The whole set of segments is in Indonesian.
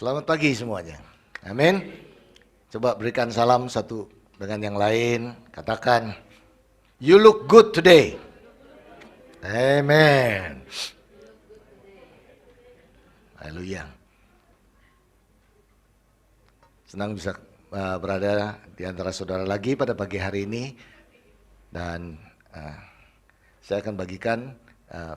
Selamat pagi semuanya. Amin. Coba berikan salam satu dengan yang lain. Katakan, you look good today. Amen. Haleluya. Senang bisa berada di antara saudara lagi pada pagi hari ini. Dan saya akan bagikan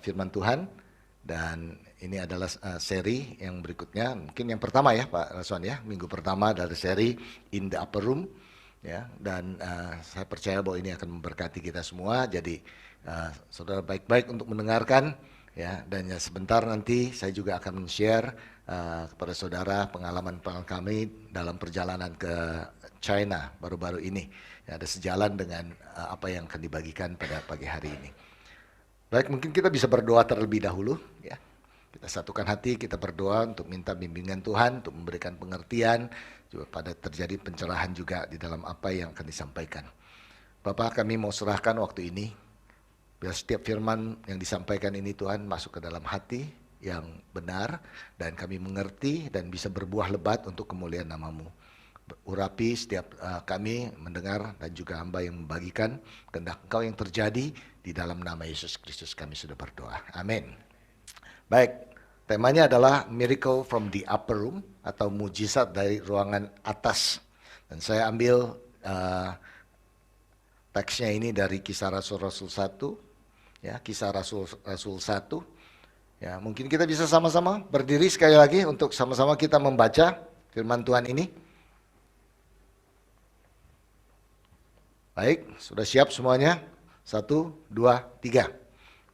firman Tuhan. Dan ini adalah seri yang berikutnya, mungkin yang pertama ya Pak Raswan ya, minggu pertama dari seri In the Upper Room ya. Dan saya percaya bahwa ini akan memberkati kita semua. Jadi saudara baik-baik untuk mendengarkan ya. Dan ya, sebentar nanti saya juga akan men-share kepada saudara pengalaman kami dalam perjalanan ke China baru-baru ini ya, ada sejalan dengan apa yang akan dibagikan pada pagi hari ini. Baik, mungkin kita bisa berdoa terlebih dahulu ya. Kita satukan hati, kita berdoa untuk minta bimbingan Tuhan, untuk memberikan pengertian, juga pada terjadi pencerahan juga di dalam apa yang akan disampaikan. Bapak, kami mau serahkan waktu ini, biar setiap firman yang disampaikan ini Tuhan masuk ke dalam hati yang benar, dan kami mengerti dan bisa berbuah lebat untuk kemuliaan nama-Mu. Urapi setiap kami mendengar dan juga hamba yang membagikan, kehendak Engkau yang terjadi di dalam nama Yesus Kristus kami sudah berdoa. Amin. Baik, temanya adalah Miracle from the Upper Room atau mujizat dari ruangan atas. Dan saya ambil teksnya ini dari Kisah Rasul-Rasul 1, ya, Kisah Rasul-Rasul 1. Ya, mungkin kita bisa sama-sama berdiri sekali lagi untuk sama-sama kita membaca firman Tuhan ini. Baik, sudah siap semuanya? 1, 2, 3.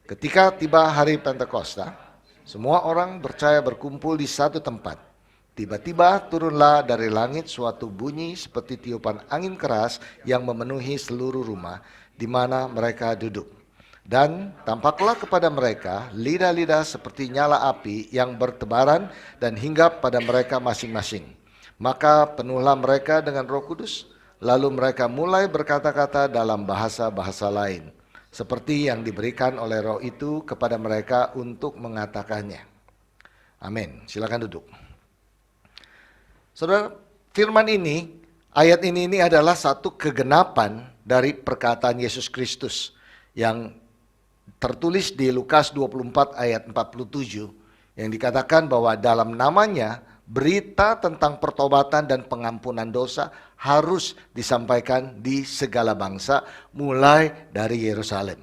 Ketika tiba hari Pentakosta, semua orang percaya berkumpul di satu tempat. Tiba-tiba turunlah dari langit suatu bunyi seperti tiupan angin keras yang memenuhi seluruh rumah di mana mereka duduk. Dan tampaklah kepada mereka lidah-lidah seperti nyala api yang bertebaran dan hinggap pada mereka masing-masing. Maka penuhlah mereka dengan Roh Kudus. Lalu mereka mulai berkata-kata dalam bahasa-bahasa lain, seperti yang diberikan oleh Roh itu kepada mereka untuk mengatakannya. Amin. Silakan duduk. Saudara, firman ini, ayat ini adalah satu kegenapan dari perkataan Yesus Kristus yang tertulis di Lukas 24 ayat 47, yang dikatakan bahwa dalam namanya berita tentang pertobatan dan pengampunan dosa harus disampaikan di segala bangsa mulai dari Yerusalem.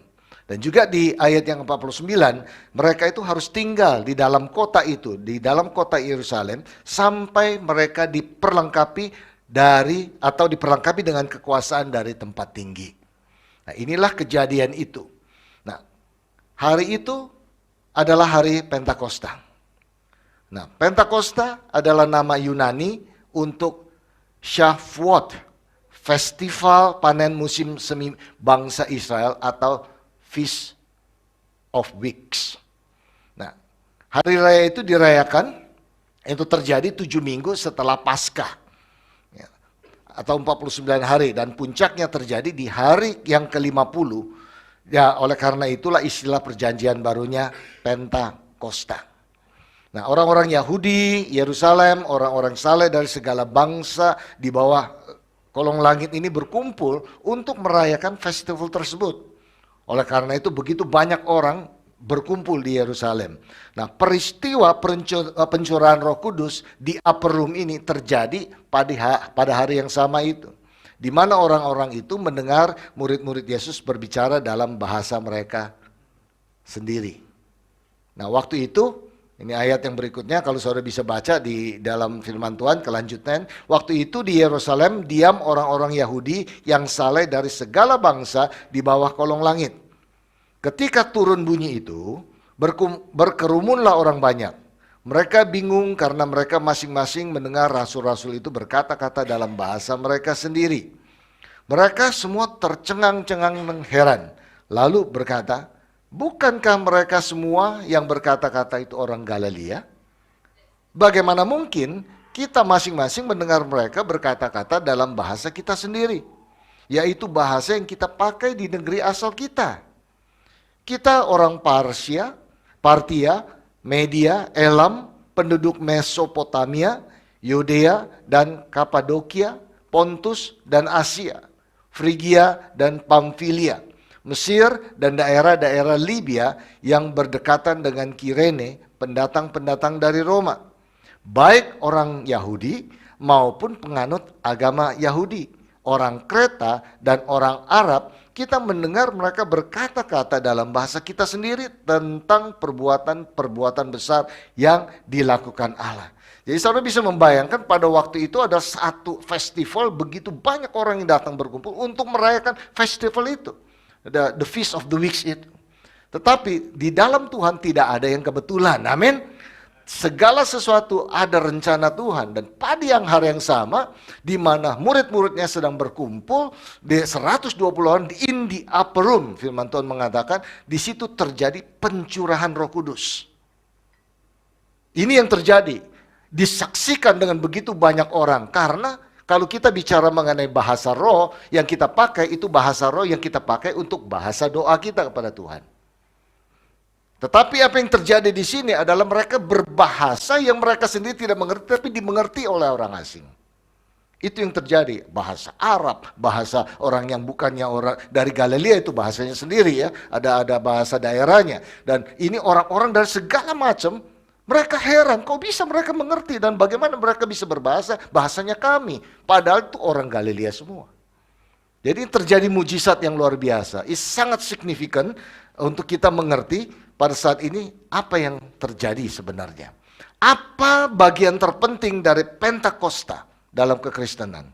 Dan juga di ayat yang 49, mereka itu harus tinggal di dalam kota itu, di dalam kota Yerusalem, sampai mereka diperlengkapi diperlengkapi dengan kekuasaan dari tempat tinggi. Nah, inilah kejadian itu. Nah, hari itu adalah hari Pentakosta. Nah, Pentakosta adalah nama Yunani untuk Shavuot, festival panen musim semi bangsa Israel atau Feast of Weeks. Nah, hari raya itu dirayakan, itu terjadi 7 minggu setelah Paskah, ya, atau 49 hari, dan puncaknya terjadi di hari yang ke-50. Ya, oleh karena itulah istilah perjanjian barunya Pentakosta. Nah, orang-orang Yahudi, Yerusalem, orang-orang saleh dari segala bangsa di bawah kolong langit ini berkumpul untuk merayakan festival tersebut. Oleh karena itu begitu banyak orang berkumpul di Yerusalem. Nah, peristiwa pencurahan Roh Kudus di Upper Room ini terjadi pada hari yang sama itu, di mana orang-orang itu mendengar murid-murid Yesus berbicara dalam bahasa mereka sendiri. Nah, waktu itu, ini ayat yang berikutnya, kalau saudara bisa baca di dalam firman Tuhan, kelanjutan. Waktu itu di Yerusalem diam orang-orang Yahudi yang saleh dari segala bangsa di bawah kolong langit. Ketika turun bunyi itu, berkerumunlah orang banyak. Mereka bingung karena mereka masing-masing mendengar rasul-rasul itu berkata-kata dalam bahasa mereka sendiri. Mereka semua tercengang-cengang mengheran, lalu berkata, bukankah mereka semua yang berkata-kata itu orang Galilea? Bagaimana mungkin kita masing-masing mendengar mereka berkata-kata dalam bahasa kita sendiri, yaitu bahasa yang kita pakai di negeri asal kita. Kita orang Partia, Media, Elam, penduduk Mesopotamia, Yudea dan Kapadokia, Pontus dan Asia, Frigia dan Pamfilia, Mesir dan daerah-daerah Libya yang berdekatan dengan Kirene, pendatang-pendatang dari Roma, baik orang Yahudi maupun penganut agama Yahudi, orang Kreta dan orang Arab. Kita mendengar mereka berkata-kata dalam bahasa kita sendiri tentang perbuatan-perbuatan besar yang dilakukan Allah. Jadi saudara bisa membayangkan pada waktu itu ada satu festival, begitu banyak orang yang datang berkumpul untuk merayakan festival itu. The Feast of the Weeks itu. Tetapi di dalam Tuhan tidak ada yang kebetulan, amin. Segala sesuatu ada rencana Tuhan, dan pada hari yang sama di mana murid-muridnya sedang berkumpul di 120 orang in the upper room, firman Tuhan mengatakan di situ terjadi pencurahan Roh Kudus. Ini yang terjadi, disaksikan dengan begitu banyak orang, karena kalau kita bicara mengenai bahasa roh, yang kita pakai itu bahasa roh yang kita pakai untuk bahasa doa kita kepada Tuhan. Tetapi apa yang terjadi di sini adalah mereka berbahasa yang mereka sendiri tidak mengerti, tapi dimengerti oleh orang asing. Itu yang terjadi. Bahasa Arab, bahasa orang yang bukannya orang dari Galilea, itu bahasanya sendiri ya. Ada bahasa daerahnya. Dan ini orang-orang dari segala macam, mereka heran, kok bisa mereka mengerti dan bagaimana mereka bisa berbahasa, bahasanya kami. Padahal itu orang Galilea semua. Jadi terjadi mujizat yang luar biasa. Itu sangat signifikan untuk kita mengerti pada saat ini apa yang terjadi sebenarnya. Apa bagian terpenting dari Pentakosta dalam kekristenan?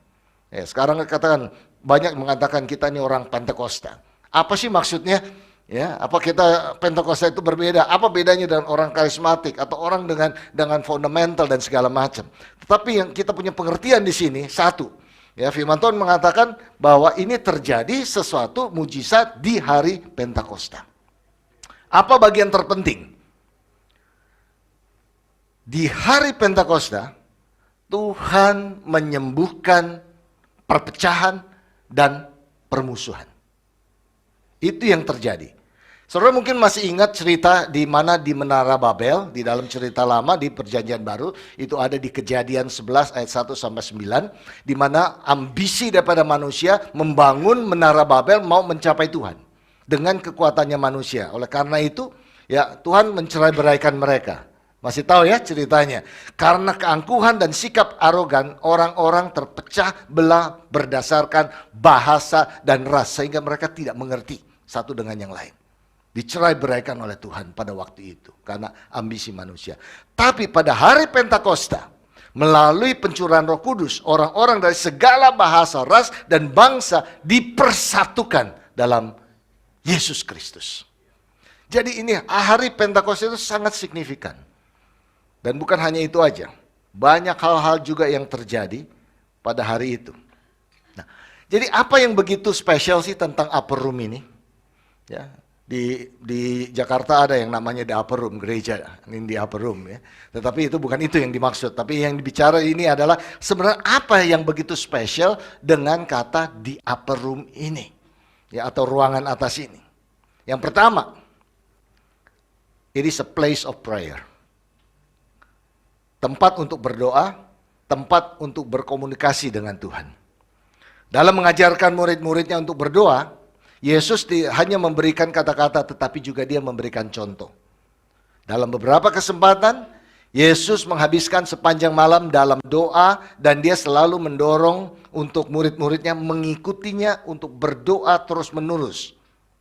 Ya, sekarang katakan banyak mengatakan kita ini orang Pentakosta. Apa sih maksudnya? Ya, apa kita Pentakosta itu berbeda? Apa bedanya dengan orang karismatik atau orang dengan fundamental dan segala macam? Tetapi yang kita punya pengertian di sini satu. Ya, firman Tuhan mengatakan bahwa ini terjadi sesuatu mujizat di hari Pentakosta. Apa bagian terpenting? Di hari Pentakosta, Tuhan menyembuhkan perpecahan dan permusuhan. Itu yang terjadi. Saudara mungkin masih ingat cerita di mana di Menara Babel, di dalam cerita lama di Perjanjian Baru, itu ada di Kejadian 11 ayat 1 sampai 9, di mana ambisi daripada manusia membangun Menara Babel mau mencapai Tuhan dengan kekuatannya manusia. Oleh karena itu, ya Tuhan mencerai-beraikan mereka. Masih tahu ya ceritanya. Karena keangkuhan dan sikap arogan, orang-orang terpecah belah berdasarkan bahasa dan ras, sehingga mereka tidak mengerti satu dengan yang lain. Dicerai-beraikan oleh Tuhan pada waktu itu karena ambisi manusia. Tapi pada hari Pentakosta, melalui pencurahan Roh Kudus, orang-orang dari segala bahasa, ras, dan bangsa dipersatukan dalam Yesus Kristus. Jadi ini hari Pentakosta itu sangat signifikan. Dan bukan hanya itu aja. Banyak hal-hal juga yang terjadi pada hari itu. Nah, jadi apa yang begitu spesial sih tentang upper room ini? Ya, di Jakarta ada yang namanya the upper room, gereja ini di upper room ya. Tetapi itu bukan itu yang dimaksud. Tapi yang dibicara ini adalah sebenarnya apa yang begitu spesial dengan kata di upper room ini. Ya, atau ruangan atas ini. Yang pertama, it is a place of prayer. Tempat untuk berdoa, tempat untuk berkomunikasi dengan Tuhan. Dalam mengajarkan murid-muridnya untuk berdoa, Yesus hanya memberikan kata-kata, tetapi juga dia memberikan contoh. Dalam beberapa kesempatan, Yesus menghabiskan sepanjang malam dalam doa, dan dia selalu mendorong untuk murid-muridnya mengikutinya untuk berdoa terus-menerus.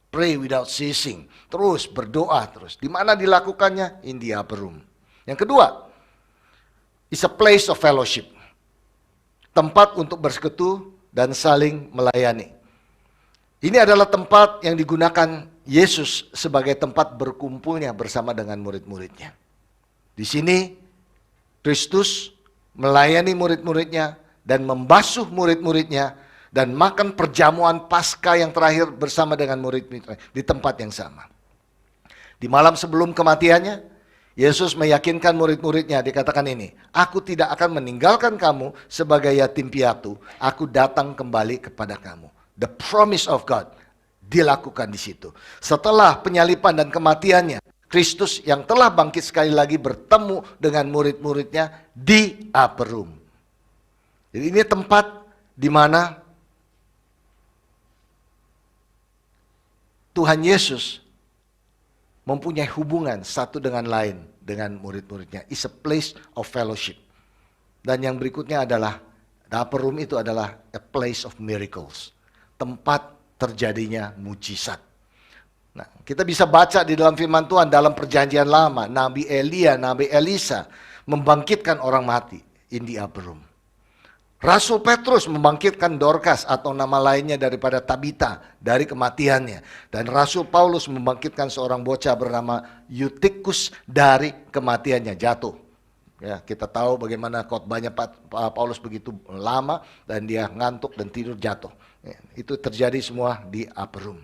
Pray without ceasing. Terus berdoa terus. Di mana dilakukannya? In the upper room. Yang kedua, is a place of fellowship. Tempat untuk bersekutu dan saling melayani. Ini adalah tempat yang digunakan Yesus sebagai tempat berkumpulnya bersama dengan murid-muridnya. Di sini Kristus melayani murid-muridnya dan membasuh murid-muridnya dan makan perjamuan Paskah yang terakhir bersama dengan murid-muridnya di tempat yang sama. Di malam sebelum kematiannya, Yesus meyakinkan murid-muridnya, dikatakan ini, aku tidak akan meninggalkan kamu sebagai yatim piatu, aku datang kembali kepada kamu. The promise of God dilakukan di situ. Setelah penyalipan dan kematiannya, Kristus yang telah bangkit sekali lagi bertemu dengan murid-muridnya di upper room. Jadi ini tempat di mana Tuhan Yesus mempunyai hubungan satu dengan lain dengan murid-muridnya. It's a place of fellowship. Dan yang berikutnya adalah, the upper room itu adalah a place of miracles. Tempat terjadinya mujizat. Nah, kita bisa baca di dalam firman Tuhan dalam perjanjian lama, Nabi Elia, Nabi Elisa membangkitkan orang mati in the upper room. Rasul Petrus membangkitkan Dorcas atau nama lainnya daripada Tabita dari kematiannya. Dan Rasul Paulus membangkitkan seorang bocah bernama Eutychus dari kematiannya, jatuh. Ya, kita tahu bagaimana khotbahnya Paulus begitu lama dan dia ngantuk dan tidur jatuh. Ya, itu terjadi semua di upper room.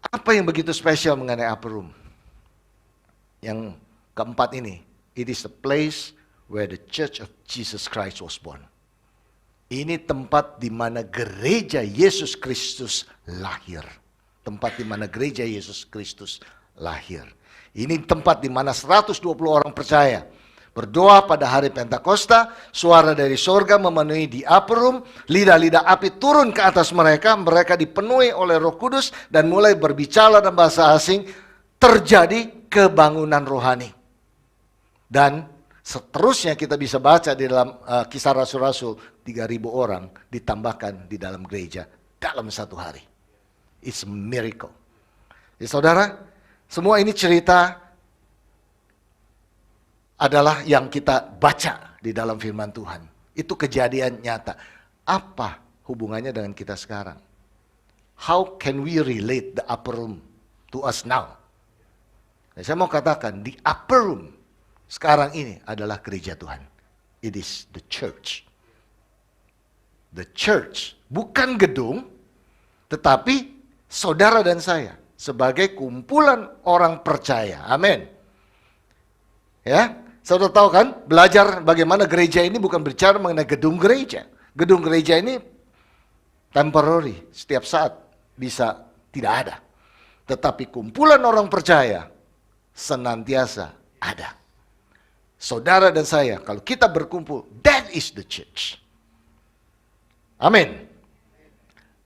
Apa yang begitu spesial mengenai upper room? Yang keempat ini, it is the place where the Church of Jesus Christ was born. Ini tempat di mana gereja Yesus Kristus lahir. Tempat di mana gereja Yesus Kristus lahir. Ini tempat di mana 120 orang percaya berdoa pada hari Pentakosta, suara dari sorga memenuhi di upper room, lidah-lidah api turun ke atas mereka, mereka dipenuhi oleh Roh Kudus dan mulai berbicara dalam bahasa asing, terjadi kebangunan rohani. Dan seterusnya kita bisa baca di dalam Kisah Rasul-Rasul, 3.000 orang ditambahkan di dalam gereja dalam satu hari. It's a miracle. Ya, saudara, semua ini cerita adalah yang kita baca di dalam firman Tuhan. Itu kejadian nyata. Apa hubungannya dengan kita sekarang? How can we relate the upper room to us now? Nah, saya mau katakan, di upper room sekarang ini adalah gereja Tuhan. It is the church. The church, bukan gedung, tetapi saudara dan saya sebagai kumpulan orang percaya. Amin. Ya, saudara tahu kan, belajar bagaimana gereja ini bukan bicara mengenai gedung gereja. Gedung gereja ini temporary, setiap saat bisa tidak ada. Tetapi kumpulan orang percaya senantiasa ada. Saudara dan saya, kalau kita berkumpul, that is the church. Amin.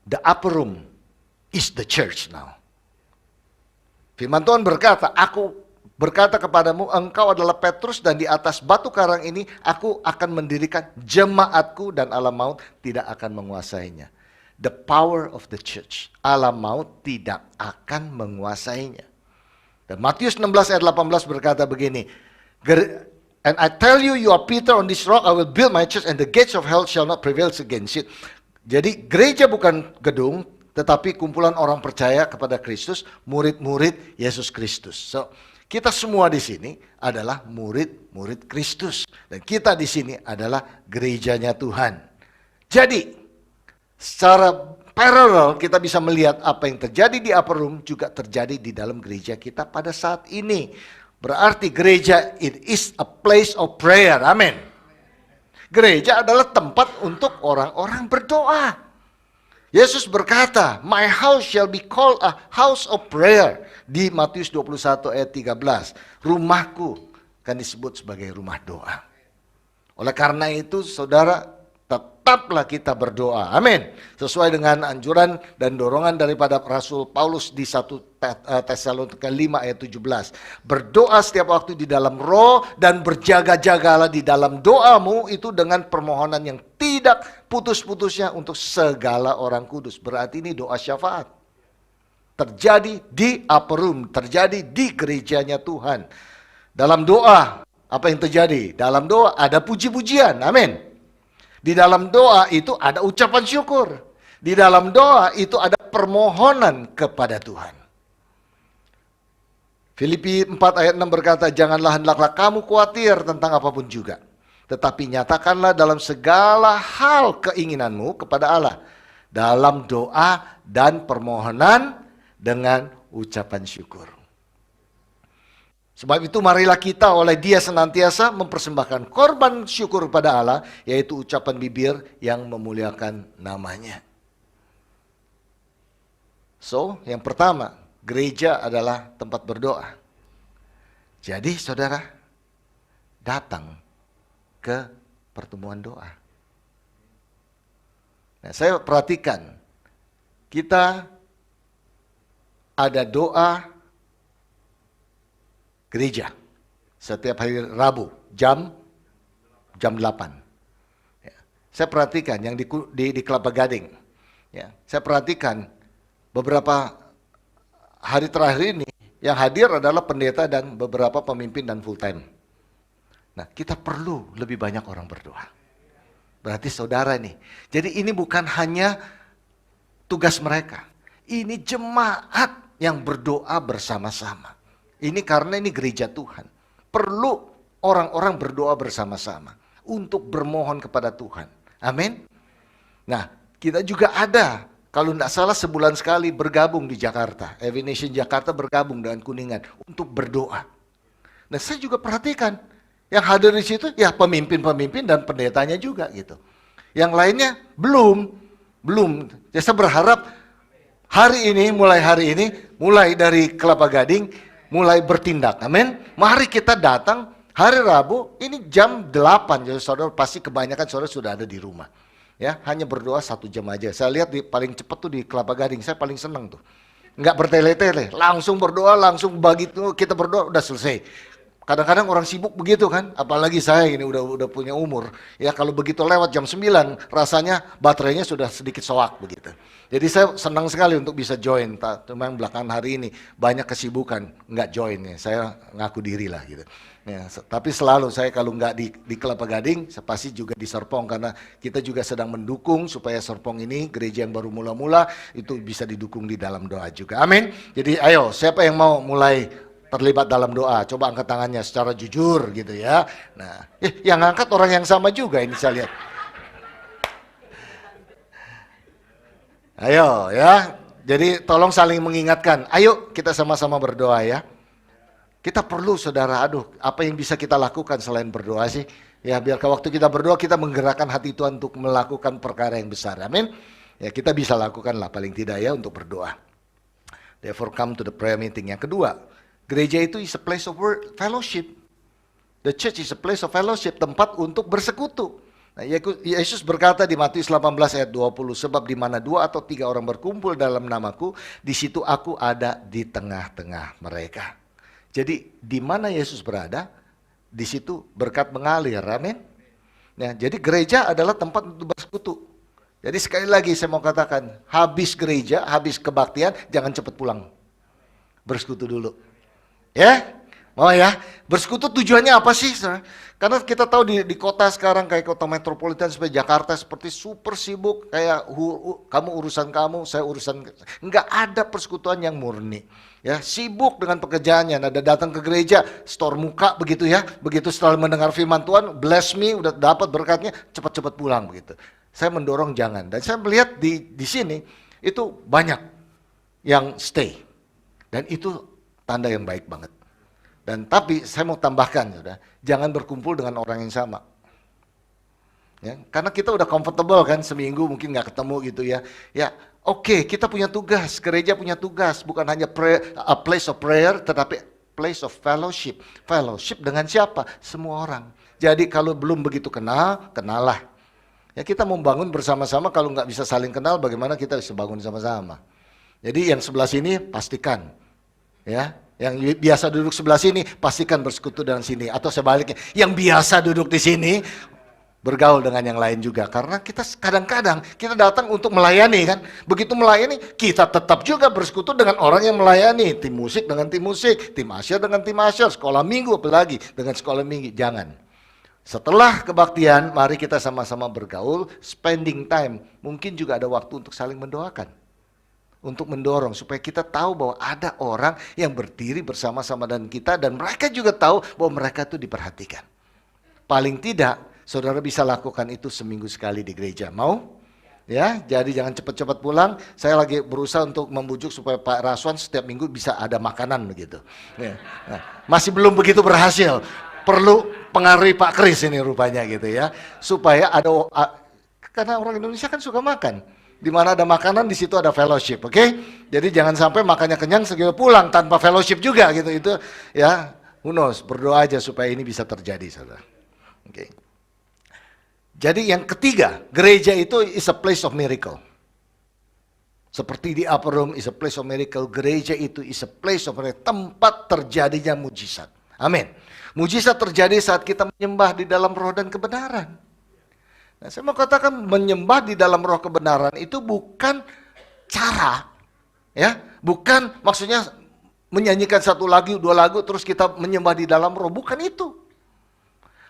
The upper room is the church now. Firman Tuhan berkata, aku berkata kepadamu, engkau adalah Petrus dan di atas batu karang ini aku akan mendirikan jemaatku dan alam maut tidak akan menguasainya. The power of the church. Alam maut tidak akan menguasainya. Dan Matius 16 ayat 18 berkata begini, and I tell you, you are Peter, on this rock I will build my church and the gates of hell shall not prevail against it. Jadi gereja bukan gedung, tetapi kumpulan orang percaya kepada Kristus, murid-murid Yesus Kristus. So, kita semua di sini adalah murid-murid Kristus. Dan kita di sini adalah gerejanya Tuhan. Jadi, secara paralel kita bisa melihat apa yang terjadi di upper room juga terjadi di dalam gereja kita pada saat ini. Berarti gereja it is a place of prayer. Amin. Gereja adalah tempat untuk orang-orang berdoa. Yesus berkata, my house shall be called a house of prayer. Di Matius 21 ayat 13. Rumahku akan disebut sebagai rumah doa. Oleh karena itu, saudara, tetaplah kita berdoa. Amin. Sesuai dengan anjuran dan dorongan daripada Rasul Paulus di 1 Tesalonika 5 ayat 17. Berdoa setiap waktu di dalam roh dan berjaga-jagalah di dalam doamu itu dengan permohonan yang tidak putus-putusnya untuk segala orang kudus. Berarti ini doa syafaat. Terjadi di upper room, terjadi di gerejanya Tuhan. Dalam doa, apa yang terjadi? Dalam doa ada puji-pujian. Amin. Di dalam doa itu ada ucapan syukur. Di dalam doa itu ada permohonan kepada Tuhan. Filipi 4 ayat 6 berkata, janganlah hendaklah kamu khawatir tentang apapun juga. Tetapi nyatakanlah dalam segala hal keinginanmu kepada Allah. Dalam doa dan permohonan dengan ucapan syukur. Sebab itu marilah kita oleh Dia senantiasa mempersembahkan korban syukur kepada Allah, yaitu ucapan bibir yang memuliakan namanya. So, yang pertama, gereja adalah tempat berdoa. Jadi saudara, datang ke pertemuan doa. Nah, saya perhatikan, kita ada doa gereja setiap hari Rabu jam 8. Ya. Saya perhatikan yang di Kelapa Gading. Ya. Saya perhatikan beberapa hari terakhir ini yang hadir adalah pendeta dan beberapa pemimpin dan full time. Nah, kita perlu lebih banyak orang berdoa. Berarti saudara nih. Jadi ini bukan hanya tugas mereka. Ini jemaat yang berdoa bersama-sama. Ini karena ini gereja Tuhan. Perlu orang-orang berdoa bersama-sama untuk bermohon kepada Tuhan. Amin. Nah, kita juga ada, kalau tidak salah sebulan sekali bergabung di Jakarta. Every Nation Jakarta bergabung dengan Kuningan untuk berdoa. Nah, saya juga perhatikan yang hadir di situ ya pemimpin-pemimpin dan pendetanya juga gitu. Yang lainnya belum. Ya, saya berharap mulai hari ini, mulai dari Kelapa Gading, mulai bertindak. Amin. Mari kita datang hari Rabu, ini jam 8. Jadi saudara pasti kebanyakan saudara sudah ada di rumah. Ya, hanya berdoa 1 jam aja. Saya lihat paling cepat tuh di Kelapa Gading, saya paling senang tuh. Nggak bertele-tele, langsung berdoa, langsung begitu kita berdoa udah selesai. Kadang-kadang orang sibuk begitu kan, apalagi saya ini udah punya umur. Ya kalau begitu lewat jam 9, rasanya baterainya sudah sedikit soak begitu. Jadi saya senang sekali untuk bisa join. Cuma yang belakangan hari ini banyak kesibukan, nggak join ya. Saya ngaku diri lah gitu. Ya, tapi selalu saya kalau nggak di Kelapa Gading, saya pasti juga di Serpong karena kita juga sedang mendukung supaya Serpong ini gereja yang baru mula-mula itu bisa didukung di dalam doa juga. Amin. Jadi ayo, siapa yang mau mulai terlibat dalam doa? Coba angkat tangannya secara jujur gitu ya. Nah, yang angkat orang yang sama juga ini saya lihat. Ayo ya. Jadi tolong saling mengingatkan. Ayo kita sama-sama berdoa ya. Kita perlu saudara, apa yang bisa kita lakukan selain berdoa sih? Ya biar waktu kita berdoa kita menggerakkan hati Tuhan untuk melakukan perkara yang besar. Amin. Ya kita bisa lakukan lah paling tidak ya untuk berdoa. Therefore come to the prayer meeting. Yang kedua, gereja itu is a place of fellowship. The church is a place of fellowship, tempat untuk bersekutu. Nah, Yesus berkata di Matius 18 ayat 20, sebab di mana 2 atau 3 orang berkumpul dalam namaku, di situ aku ada di tengah-tengah mereka. Jadi di mana Yesus berada, di situ berkat mengalir. Amin. Nah, jadi gereja adalah tempat untuk bersekutu. Jadi sekali lagi saya mau katakan, habis gereja, habis kebaktian, jangan cepat pulang. Bersekutu dulu. Ya, mau ya. Bersekutu tujuannya apa sih? Karena kita tahu di kota sekarang kayak kota metropolitan seperti Jakarta seperti super sibuk, kayak kamu urusan kamu, saya urusan. Enggak ada persekutuan yang murni. Ya, sibuk dengan pekerjaannya. Ada datang ke gereja, store muka begitu ya. Begitu setelah mendengar firman Tuhan, bless me, udah dapat berkatnya, cepat-cepat pulang begitu. Saya mendorong jangan. Dan saya melihat di sini itu banyak yang stay. Dan itu tanda yang baik banget. Dan tapi saya mau tambahkan, jangan berkumpul dengan orang yang sama. Ya, karena kita udah comfortable kan, seminggu mungkin nggak ketemu gitu ya. Ya, oke, kita punya tugas, gereja punya tugas, bukan hanya a place of prayer, tetapi place of fellowship. Fellowship dengan siapa? Semua orang. Jadi kalau belum begitu kenal, kenalah. Ya kita membangun bersama-sama, kalau nggak bisa saling kenal, bagaimana kita bisa bangun sama-sama. Jadi yang sebelah sini pastikan, ya, yang biasa duduk sebelah sini pastikan bersekutu dengan sini, atau sebaliknya, yang biasa duduk di sini bergaul dengan yang lain juga, karena kita kadang-kadang kita datang untuk melayani kan, begitu melayani kita tetap juga bersekutu dengan orang yang melayani, tim musik dengan tim musik, tim asyar dengan tim asyar, sekolah minggu apalagi dengan sekolah minggu. Jangan. Setelah kebaktian, mari kita sama-sama bergaul, spending time, mungkin juga ada waktu untuk saling mendoakan, untuk mendorong supaya kita tahu bahwa ada orang yang berdiri bersama-sama dengan kita dan mereka juga tahu bahwa mereka itu diperhatikan. Paling tidak saudara bisa lakukan itu seminggu sekali di gereja. Mau? Ya, jadi jangan cepat-cepat pulang. Saya lagi berusaha untuk membujuk supaya Pak Raswan setiap minggu bisa ada makanan begitu. Ya. Nah, masih belum begitu berhasil. Perlu pengaruhi Pak Kris ini rupanya gitu ya. Supaya ada, karena orang Indonesia kan suka makan. Di mana ada makanan, di situ ada fellowship, oke? Jadi jangan sampai makannya kenyang segera pulang tanpa fellowship juga gitu. Itu ya, who knows, berdoa aja supaya ini bisa terjadi, saudara. Oke. Jadi yang ketiga, gereja itu is a place of miracle. Seperti di upper room is a place of miracle, gereja itu is a place of miracle, tempat terjadinya mujizat. Amin. Mujizat terjadi saat kita menyembah di dalam roh dan kebenaran. Nah, saya mau katakan menyembah di dalam roh kebenaran itu bukan cara, ya, bukan maksudnya menyanyikan satu lagu, dua lagu, terus kita menyembah di dalam roh, bukan itu.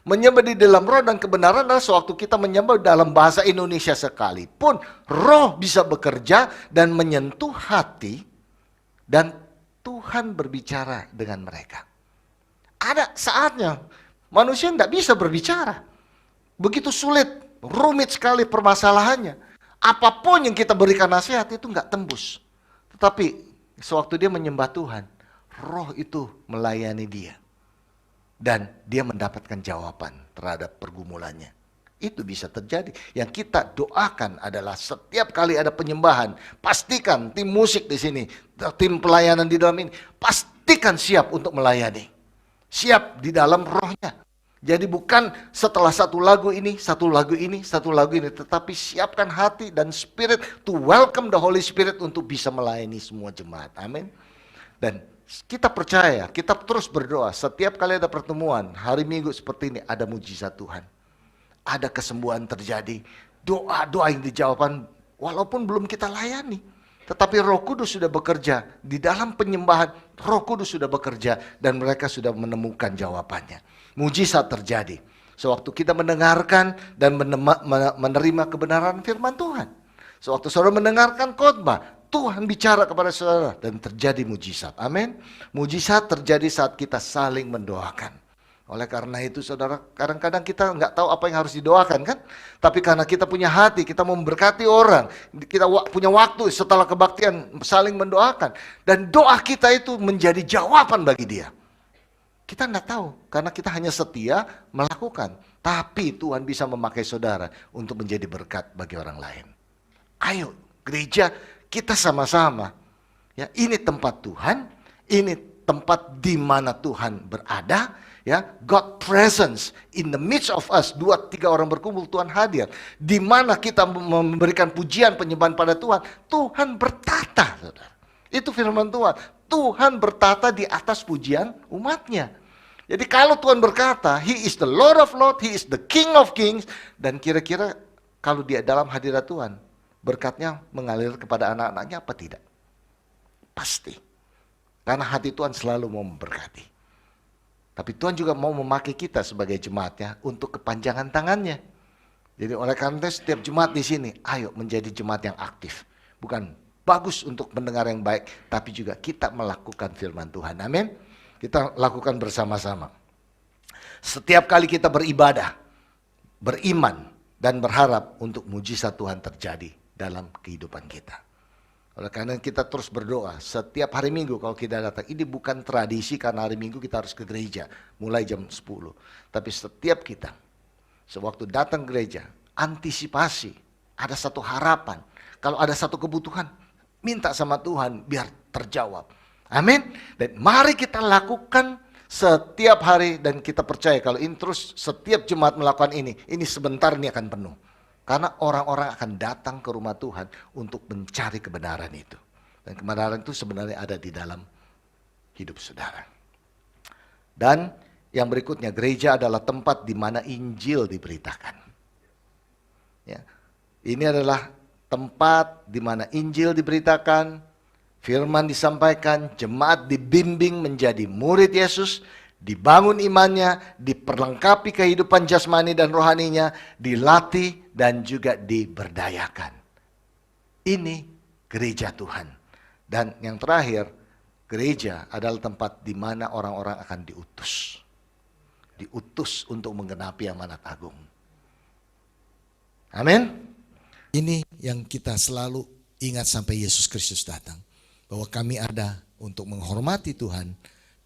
Menyembah di dalam roh dan kebenaran adalah sewaktu kita menyembah dalam bahasa Indonesia sekalipun, roh bisa bekerja dan menyentuh hati, dan Tuhan berbicara dengan mereka. Ada saatnya manusia tidak bisa berbicara. Begitu sulit, rumit sekali permasalahannya. Apapun yang kita berikan nasihat itu nggak tembus. Tetapi sewaktu dia menyembah Tuhan, roh itu melayani dia. Dan dia mendapatkan jawaban terhadap pergumulannya. Itu bisa terjadi. Yang kita doakan adalah setiap kali ada penyembahan, pastikan tim musik di sini, tim pelayanan di dalam ini, pastikan siap untuk melayani. Siap di dalam rohnya. Jadi bukan setelah satu lagu ini, satu lagu ini, satu lagu ini, tetapi siapkan hati dan spirit to welcome the Holy Spirit untuk bisa melayani semua jemaat. Amin. Dan kita percaya, kita terus berdoa. Setiap kali ada pertemuan, hari Minggu seperti ini, ada mujizat Tuhan. Ada kesembuhan terjadi. Doa-doa yang dijawabkan, walaupun belum kita layani. Tetapi Roh Kudus sudah bekerja. Di dalam penyembahan, Roh Kudus sudah bekerja. Dan mereka sudah menemukan jawabannya. Mujizat terjadi. Sewaktu kita mendengarkan dan menerima kebenaran firman Tuhan. Sewaktu saudara mendengarkan khotbah, Tuhan bicara kepada saudara dan terjadi mujizat. Amin. Mujizat terjadi saat kita saling mendoakan. Oleh karena itu saudara, kadang-kadang kita nggak tahu apa yang harus didoakan kan? Tapi karena kita punya hati, kita mau memberkati orang, kita punya waktu setelah kebaktian saling mendoakan. Dan doa kita itu menjadi jawaban bagi dia. Kita nggak tahu, karena kita hanya setia melakukan. Tapi Tuhan bisa memakai saudara untuk menjadi berkat bagi orang lain. Ayo, gereja, kita sama-sama, ya, ini tempat Tuhan, ini tempat di mana Tuhan berada, ya, God presence in the midst of us. 2-3 orang berkumpul, Tuhan hadir. Di mana kita memberikan pujian penyembahan pada Tuhan, Tuhan bertata, saudara. Itu firman Tuhan. Tuhan bertata di atas pujian umatnya. Jadi kalau Tuhan berkata, He is the Lord of Lords, He is the King of Kings, dan kira-kira kalau dia dalam hadirat Tuhan, berkatnya mengalir kepada anak-anaknya apa tidak? Pasti. Karena hati Tuhan selalu mau memberkati. Tapi Tuhan juga mau memakai kita sebagai jemaatnya untuk kepanjangan tangannya. Jadi oleh karena itu setiap jemaat di sini, ayo menjadi jemaat yang aktif. Bukan bagus untuk mendengar yang baik, tapi juga kita melakukan firman Tuhan. Amin. Kita lakukan bersama-sama. Setiap kali kita beribadah, beriman, dan berharap untuk mujizat Tuhan terjadi dalam kehidupan kita. Oleh karena kita terus berdoa setiap hari Minggu kalau kita datang. Ini bukan tradisi karena hari Minggu kita harus ke gereja mulai jam 10. Tapi setiap kita sewaktu datang gereja, antisipasi, ada satu harapan. Kalau ada satu kebutuhan, minta sama Tuhan biar terjawab. Amin. Dan mari kita lakukan setiap hari dan kita percaya kalau ini terus setiap jemaat melakukan ini sebentar ini akan penuh. Karena orang-orang akan datang ke rumah Tuhan untuk mencari kebenaran itu. Dan kebenaran itu sebenarnya ada di dalam hidup saudara. Dan yang berikutnya, gereja adalah tempat di mana Injil diberitakan. Ya. Ini adalah tempat di mana Injil diberitakan, firman disampaikan, jemaat dibimbing menjadi murid Yesus, dibangun imannya, diperlengkapi kehidupan jasmani dan rohaninya, dilatih dan juga diberdayakan. Ini gereja Tuhan. Dan yang terakhir, gereja adalah tempat di mana orang-orang akan diutus. Diutus untuk menggenapi amanat agung. Amin. Ini yang kita selalu ingat sampai Yesus Kristus datang. Bahwa kami ada untuk menghormati Tuhan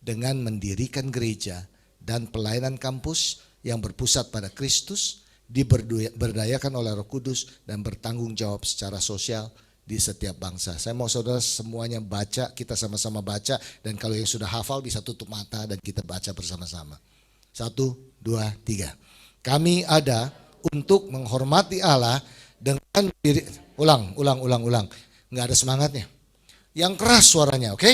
dengan mendirikan gereja dan pelayanan kampus yang berpusat pada Kristus, diberdayakan oleh Roh Kudus, dan bertanggung jawab secara sosial di setiap bangsa. Saya mau saudara semuanya baca, kita sama-sama baca, dan kalau yang sudah hafal bisa tutup mata dan kita baca bersama-sama. 1, 2, 3. Kami ada untuk menghormati Allah dengan diri. Ulang. Nggak ada semangatnya. Yang keras suaranya, oke?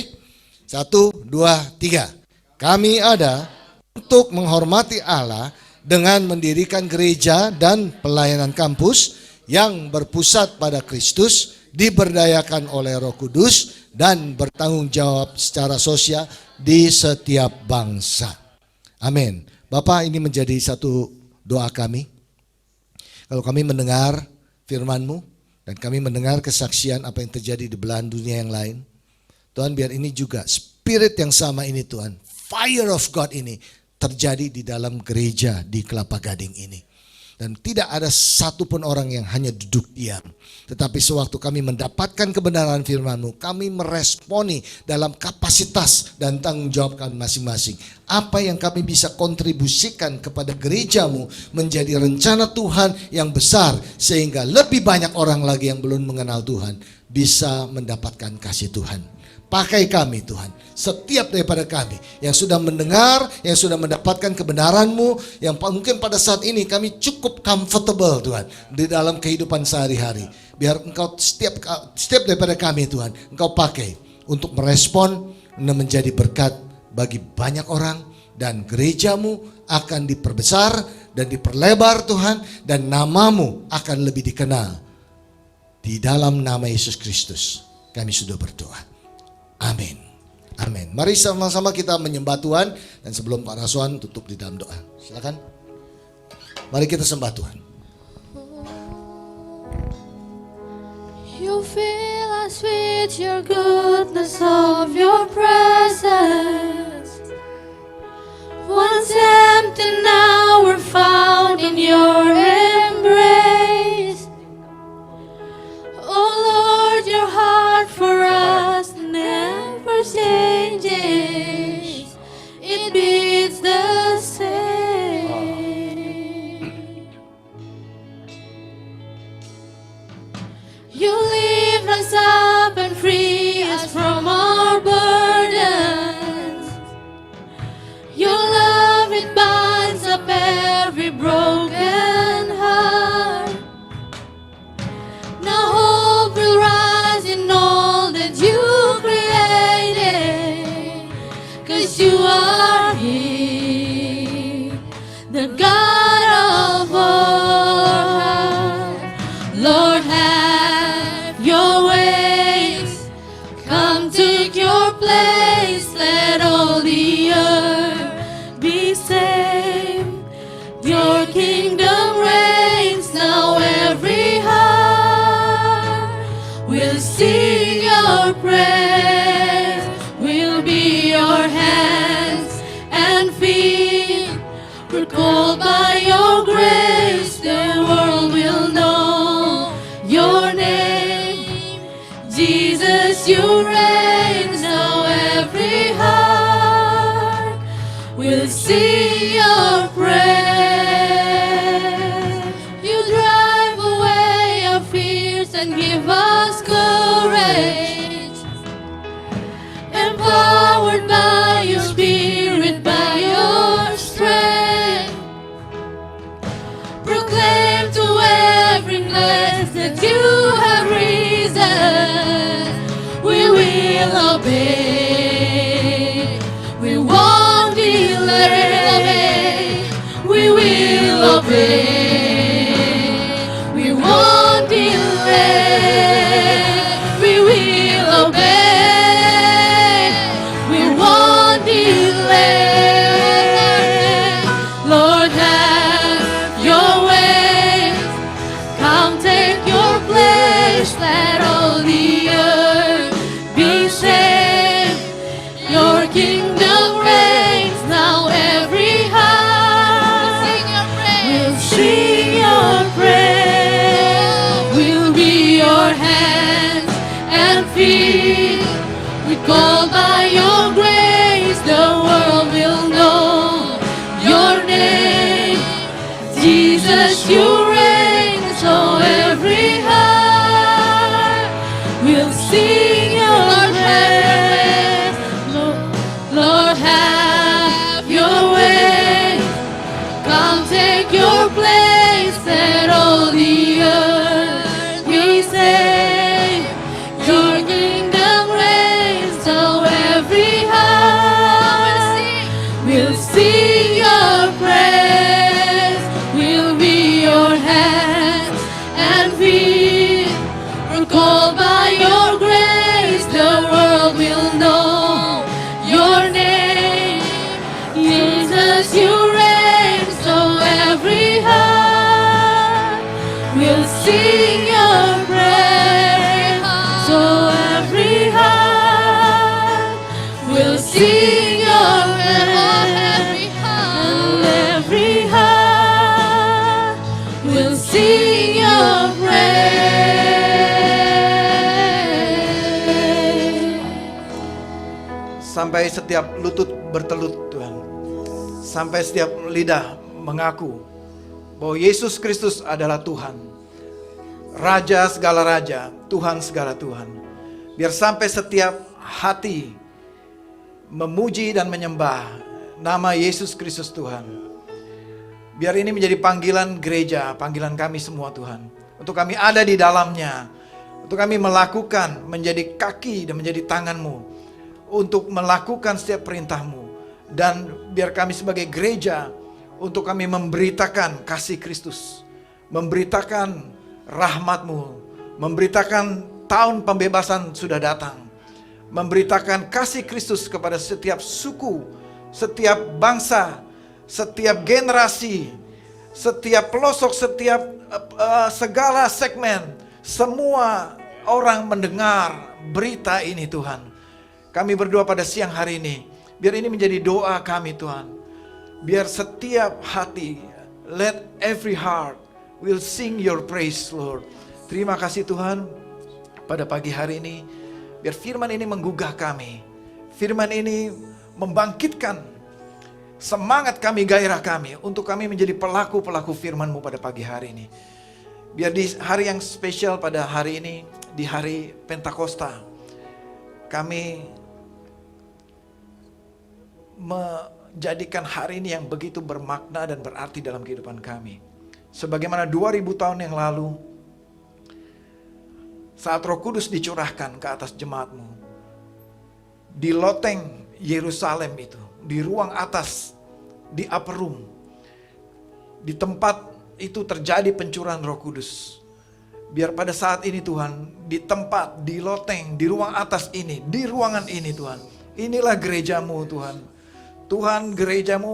1, 2, 3. Kami ada untuk menghormati Allah dengan mendirikan gereja dan pelayanan kampus yang berpusat pada Kristus, diberdayakan oleh Roh Kudus, dan bertanggung jawab secara sosial di setiap bangsa. Amin. Bapak, ini menjadi satu doa kami. Kalau kami mendengar firman-Mu dan kami mendengar kesaksian apa yang terjadi di belahan dunia yang lain, Tuhan, biar ini juga spirit yang sama ini, Tuhan, fire of God ini terjadi di dalam gereja di Kelapa Gading ini. Dan tidak ada satupun orang yang hanya duduk diam. Tetapi sewaktu kami mendapatkan kebenaran firman-Mu, kami meresponi dalam kapasitas dan tanggung jawab kami masing-masing. Apa yang kami bisa kontribusikan kepada gereja-Mu menjadi rencana Tuhan yang besar, sehingga lebih banyak orang lagi yang belum mengenal Tuhan bisa mendapatkan kasih Tuhan. Pakai kami Tuhan, setiap daripada kami yang sudah mendengar, yang sudah mendapatkan kebenaran-Mu, yang mungkin pada saat ini kami cukup comfortable Tuhan di dalam kehidupan sehari-hari. Biar Engkau setiap daripada kami Tuhan, Engkau pakai untuk merespon dan menjadi berkat bagi banyak orang, dan gereja-Mu akan diperbesar dan diperlebar Tuhan, dan nama-Mu akan lebih dikenal. Di dalam nama Yesus Kristus kami sudah berdoa. Amin. Amin. Mari sama-sama kita menyembah Tuhan, dan sebelum Pak Raswan tutup di dalam doa. Silakan. Mari kita sembah Tuhan. You fill us with your goodness of your presence. Once empty, now we're found in your embrace. Oh Lord, your heart for us never changes. It beats the same. You lift us up and free us from our burdens. Your love, it binds up every broken heart. Now hope will rise in all that you created, 'cause you are here, the God of all. Lord, have your ways. Come take your place. Let all the earth be saved. Your kingdom reigns now. Every heart will sing your praise. We'll be your hands and feet. We're called by your grace. The world will know your name. Jesus, you reign. Now every heart will sing your praise. You drive away our fears and give us courage. Empowered by your spirit, by your strength. Proclaim to every place that you have risen. We will obey. We won't delay. We will obey. We won't delay. We will obey. We won't delay. Lord, have your way. Come take your place. Let all the earth be saved. Your kingdom reigns now. Every heart will sing your praise. We'll be your hands and feet. We call by your grace. The world will know your name. Jesus, you Sampai setiap lutut bertelut Tuhan. Sampai setiap lidah mengaku bahwa Yesus Kristus adalah Tuhan. Raja segala raja, Tuhan segala Tuhan. Biar sampai setiap hati memuji dan menyembah nama Yesus Kristus Tuhan. Biar ini menjadi panggilan gereja, panggilan kami semua Tuhan. Untuk kami ada di dalamnya. Untuk kami melakukan, menjadi kaki dan menjadi tangan-Mu. Untuk melakukan setiap perintah-Mu. Dan biar kami sebagai gereja, untuk kami memberitakan kasih Kristus. Memberitakan rahmat-Mu. Memberitakan tahun pembebasan sudah datang. Memberitakan kasih Kristus kepada setiap suku, setiap bangsa, setiap generasi, setiap pelosok, setiap segala segmen, semua orang mendengar berita ini Tuhan. Kami berdoa pada siang hari ini, biar ini menjadi doa kami Tuhan. Biar setiap hati, let every heart will sing your praise Lord. Terima kasih Tuhan, pada pagi hari ini, biar firman ini menggugah kami. Firman ini membangkitkan semangat kami, gairah kami, untuk kami menjadi pelaku-pelaku firman-Mu pada pagi hari ini. Biar di hari yang spesial pada hari ini, di hari Pentakosta, kami menjadikan hari ini yang begitu bermakna dan berarti dalam kehidupan kami. Sebagaimana 2000 tahun yang lalu, saat Roh Kudus dicurahkan ke atas jemaat-Mu, di loteng Yerusalem itu, di ruang atas, di upper room, di tempat itu terjadi pencurahan Roh Kudus. Biar pada saat ini Tuhan, di tempat, di loteng, di ruang atas ini, di ruangan ini Tuhan, inilah gereja-Mu Tuhan. Tuhan, gereja-Mu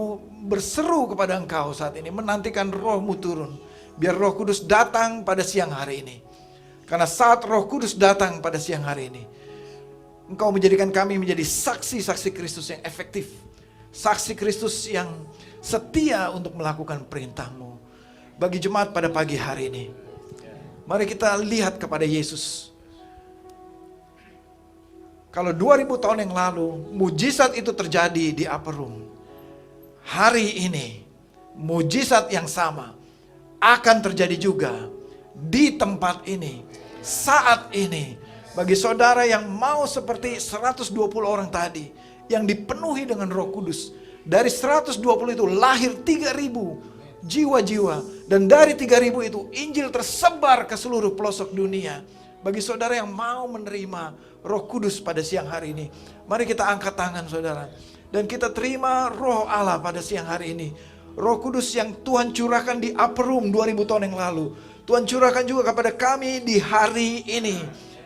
berseru kepada Engkau saat ini, menantikan Roh-Mu turun. Biar Roh Kudus datang pada siang hari ini. Karena saat Roh Kudus datang pada siang hari ini, Engkau menjadikan kami menjadi saksi-saksi Kristus yang efektif. Saksi Kristus yang setia untuk melakukan perintah-Mu. Bagi jemaat pada pagi hari ini, mari kita lihat kepada Yesus. Kalau 2000 tahun yang lalu, mujizat itu terjadi di upper room. Hari ini, mujizat yang sama akan terjadi juga di tempat ini, saat ini. Bagi saudara yang mau seperti 120 orang tadi, yang dipenuhi dengan Roh Kudus. Dari 120 itu lahir 3000 jiwa-jiwa. Dan dari 3000 itu Injil tersebar ke seluruh pelosok dunia. Bagi saudara yang mau menerima Roh Kudus pada siang hari ini, mari kita angkat tangan saudara. Dan kita terima Roh Allah pada siang hari ini. Roh Kudus yang Tuhan curahkan di upper room 2000 tahun yang lalu, Tuhan curahkan juga kepada kami di hari ini,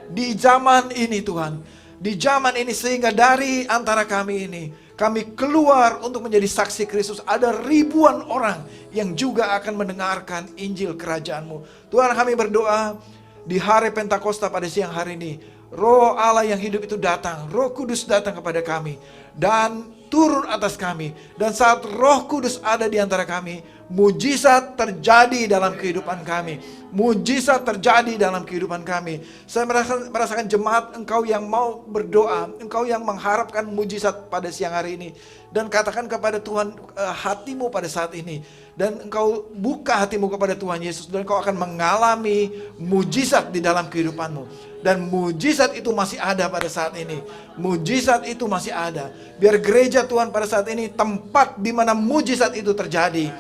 di zaman ini Tuhan. Di zaman ini, sehingga dari antara kami ini, kami keluar untuk menjadi saksi Kristus. Ada ribuan orang yang juga akan mendengarkan Injil kerajaan-Mu. Tuhan, kami berdoa di hari Pentakosta pada siang hari ini, Roh Allah yang hidup itu datang, Roh Kudus datang kepada kami dan turun atas kami. Dan saat Roh Kudus ada di antara kami, mujizat terjadi dalam kehidupan kami. Mujizat terjadi dalam kehidupan kami. Saya merasakan jemaat Engkau yang mau berdoa, Engkau yang mengharapkan mujizat pada siang hari ini. Dan katakan kepada Tuhan hatimu pada saat ini. Dan Engkau buka hatimu kepada Tuhan Yesus. Dan Engkau akan mengalami mujizat di dalam kehidupanmu. Dan mujizat itu masih ada pada saat ini. Mujizat itu masih ada. Biar gereja Tuhan pada saat ini tempat di mana mujizat itu terjadi.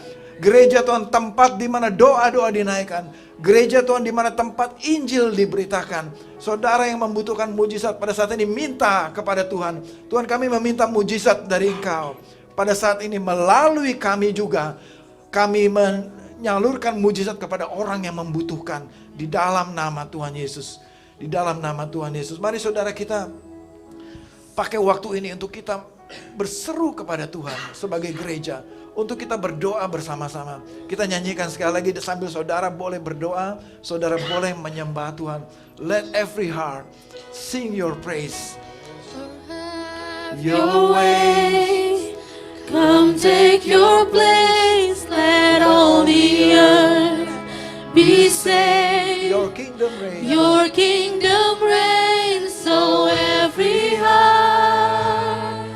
Gereja Tuhan tempat di mana doa-doa dinaikkan. Gereja Tuhan di mana tempat Injil diberitakan. Saudara yang membutuhkan mujizat pada saat ini, minta kepada Tuhan. Tuhan, kami meminta mujizat dari Engkau. Pada saat ini melalui kami juga, kami menyalurkan mujizat kepada orang yang membutuhkan. Di dalam nama Tuhan Yesus. Di dalam nama Tuhan Yesus. Mari saudara kita pakai waktu ini untuk kita berseru kepada Tuhan sebagai gereja. Untuk kita berdoa bersama-sama. Kita nyanyikan sekali lagi sambil saudara boleh berdoa. Saudara boleh menyembah Tuhan. Let every heart sing your praise. Your way, come take your place. Let all the earth be saved. Your kingdom reign. Your kingdom reigns, so every heart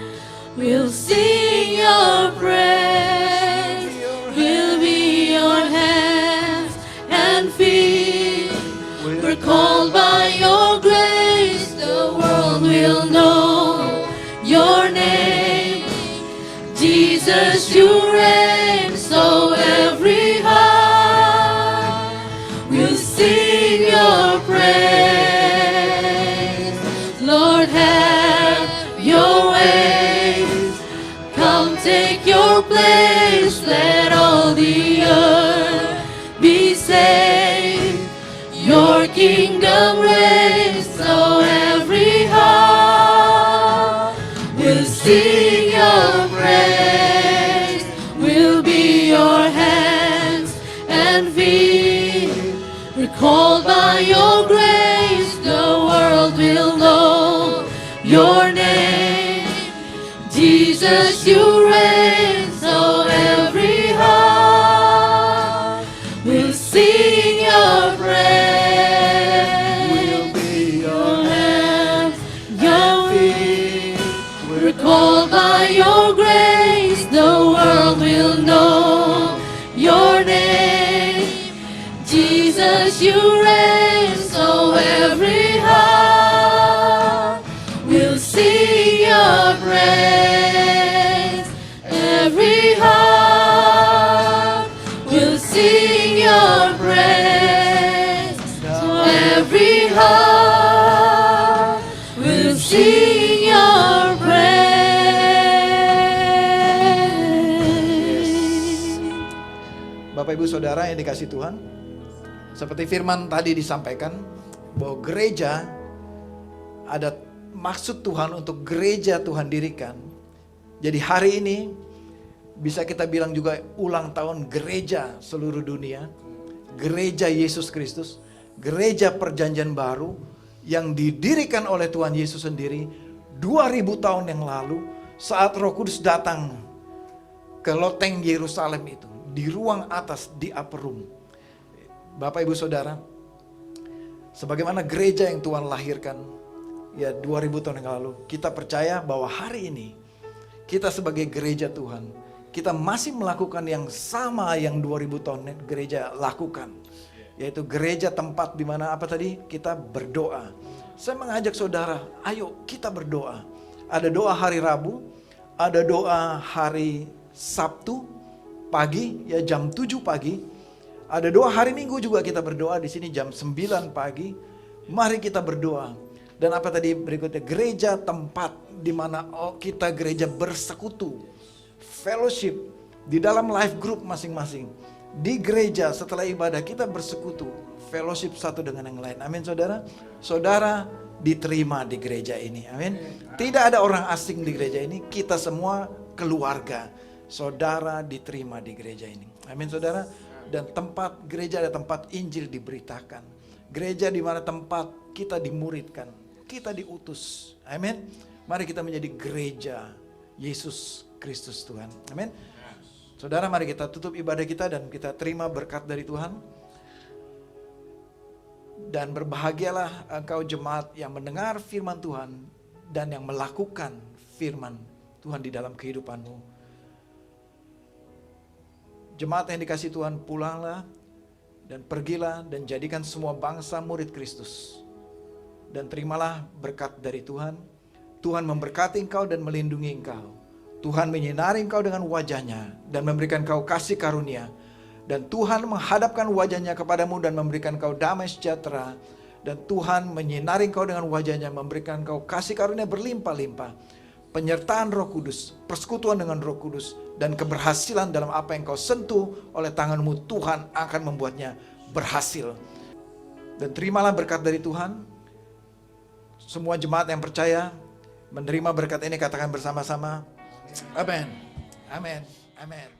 Recalled by your grace, the world will know your name. Jesus, you reign, so every heart will sing your praise. Lord, have your way. Come take your place. Let all the earth be saved. Your kingdom reigns, so every heart will sing your praise. Will be your hands and feet. Recalled by your grace, the world will know your name. Jesus, you reign, so every heart will sing your praise. Will be Your hands, your feet. Recalled by your grace, the world will know your name. Jesus, you reign, so every heart will sing your praise. Every heart will sing your praise. So every heart will sing your praise. Bapak Ibu Saudara yang dikasih Tuhan, seperti firman tadi disampaikan bahwa gereja ada maksud Tuhan untuk gereja Tuhan dirikan. Jadi hari ini bisa kita bilang juga ulang tahun gereja seluruh dunia. Gereja Yesus Kristus, gereja perjanjian baru yang didirikan oleh Tuhan Yesus sendiri 2000 tahun yang lalu saat Roh Kudus datang ke loteng Yerusalem itu, di ruang atas di upper room. Bapak Ibu Saudara, sebagaimana gereja yang Tuhan lahirkan ya 2000 tahun yang lalu, kita percaya bahwa hari ini kita sebagai gereja Tuhan, kita masih melakukan yang sama yang 2000 tahun gereja lakukan, yaitu gereja tempat di mana apa tadi? Kita berdoa. Saya mengajak saudara, ayo kita berdoa. Ada doa hari Rabu, ada doa hari Sabtu pagi ya jam 7 pagi. Ada doa hari Minggu juga kita berdoa di sini jam 9 pagi. Mari kita berdoa. Dan apa tadi berikutnya? Gereja tempat di mana kita gereja bersekutu, fellowship di dalam life group masing-masing. Di gereja setelah ibadah kita bersekutu, fellowship satu dengan yang lain. Amin saudara. Saudara diterima di gereja ini. Amin. Tidak ada orang asing di gereja ini. Kita semua keluarga. Saudara diterima di gereja ini. Amin saudara. Dan tempat gereja ada tempat Injil diberitakan. Gereja di mana tempat kita dimuridkan, kita diutus. Amin. Mari kita menjadi gereja Yesus Kristus Tuhan. Amin. Saudara, mari kita tutup ibadah kita dan kita terima berkat dari Tuhan. Dan berbahagialah engkau jemaat yang mendengar firman Tuhan dan yang melakukan firman Tuhan di dalam kehidupanmu. Jemaat yang dikasih Tuhan, pulanglah dan pergilah dan jadikan semua bangsa murid Kristus. Dan terimalah berkat dari Tuhan. Tuhan memberkati engkau dan melindungi engkau. Tuhan menyinari engkau dengan wajahnya dan memberikan engkau kasih karunia. Dan Tuhan menghadapkan wajahnya kepadamu dan memberikan engkau damai sejahtera. Dan Tuhan menyinari engkau dengan wajahnya, memberikan engkau kasih karunia berlimpah-limpah. Penyertaan Roh Kudus, persekutuan dengan Roh Kudus, dan keberhasilan dalam apa yang kau sentuh oleh tanganmu, Tuhan akan membuatnya berhasil. Dan terimalah berkat dari Tuhan. Semua jemaat yang percaya menerima berkat ini katakan bersama-sama, amin, amin, amin.